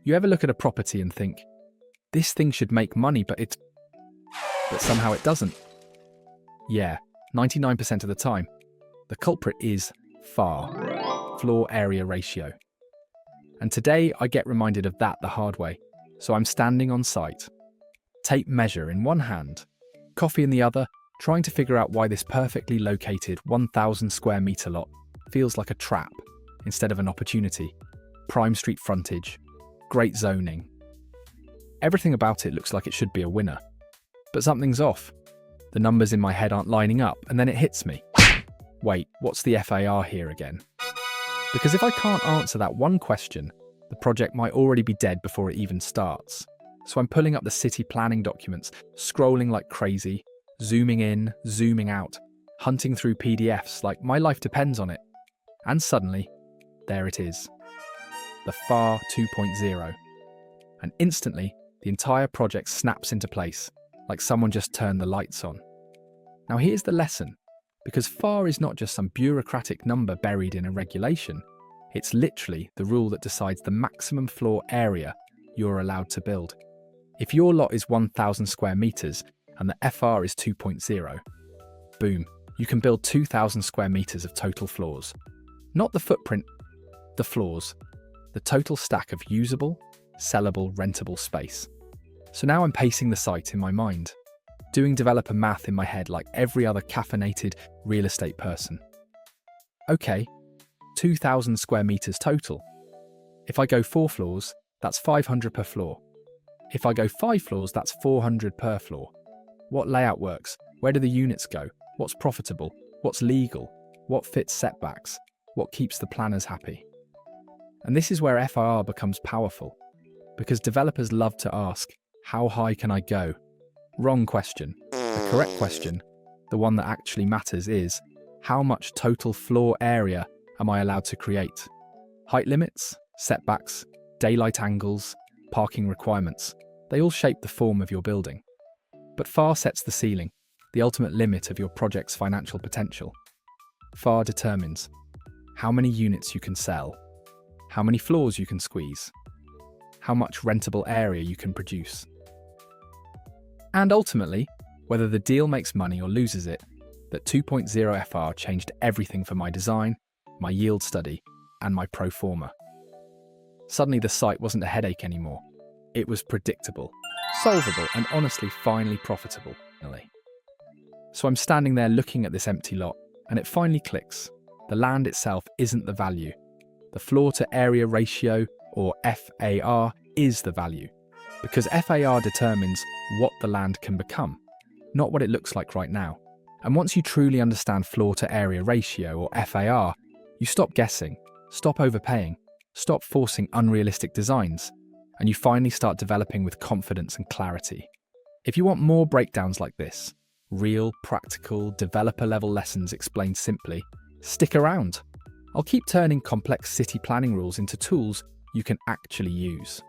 You ever look at a property and think, this thing should make money, but somehow it doesn't? Yeah, 99% of the time. The culprit is FAR, floor area ratio. And today I get reminded of that the hard way. So I'm standing on site, tape measure in one hand, coffee in the other, trying to figure out why this perfectly located 1,000 square meter lot feels like a trap instead of an opportunity. Prime street frontage, great zoning. Everything about it looks like it should be a winner. But something's off. The numbers in my head aren't lining up, and then it hits me. Wait, what's the FAR here again? Because if I can't answer that one question, the project might already be dead before it even starts. So I'm pulling up the city planning documents, scrolling like crazy, zooming in, zooming out, hunting through PDFs like my life depends on it. And suddenly, there it is. The FAR 2.0. And instantly, the entire project snaps into place, like someone just turned the lights on. Now here's the lesson, because FAR is not just some bureaucratic number buried in a regulation. It's literally the rule that decides the maximum floor area you're allowed to build. If your lot is 1,000 square meters and the FR is 2.0, boom, you can build 2,000 square meters of total floors. Not the footprint, the floors, the total stack of usable, sellable, rentable space. So now I'm pacing the site in my mind, doing developer math in my head like every other caffeinated real estate person. Okay, 2,000 square meters total. If I go 4 floors, that's 500 per floor. If I go 5 floors, that's 400 per floor. What layout works? Where do the units go? What's profitable? What's legal? What fits setbacks? What keeps the planners happy? And this is where FIR becomes powerful, because developers love to ask, how high can I go? Wrong question. The correct question, the one that actually matters, is how much total floor area am I allowed to create? Height limits, setbacks, daylight angles, parking requirements, they all shape the form of your building. But FAR sets the ceiling, the ultimate limit of your project's financial potential. FAR determines how many units you can sell, how many floors you can squeeze, how much rentable area you can produce. And ultimately, whether the deal makes money or loses it, that 2.0 FR changed everything for my design, my yield study, and my pro forma. Suddenly the site wasn't a headache anymore. It was predictable, solvable, and honestly finally profitable. So I'm standing there looking at this empty lot, and it finally clicks. The land itself isn't the value. The floor to area ratio, or FAR, is the value. Because FAR determines what the land can become, not what it looks like right now. And once you truly understand floor to area ratio, or FAR, you stop guessing, stop overpaying, stop forcing unrealistic designs, and you finally start developing with confidence and clarity. If you want more breakdowns like this, real, practical, developer-level lessons explained simply, stick around. I'll keep turning complex city planning rules into tools you can actually use.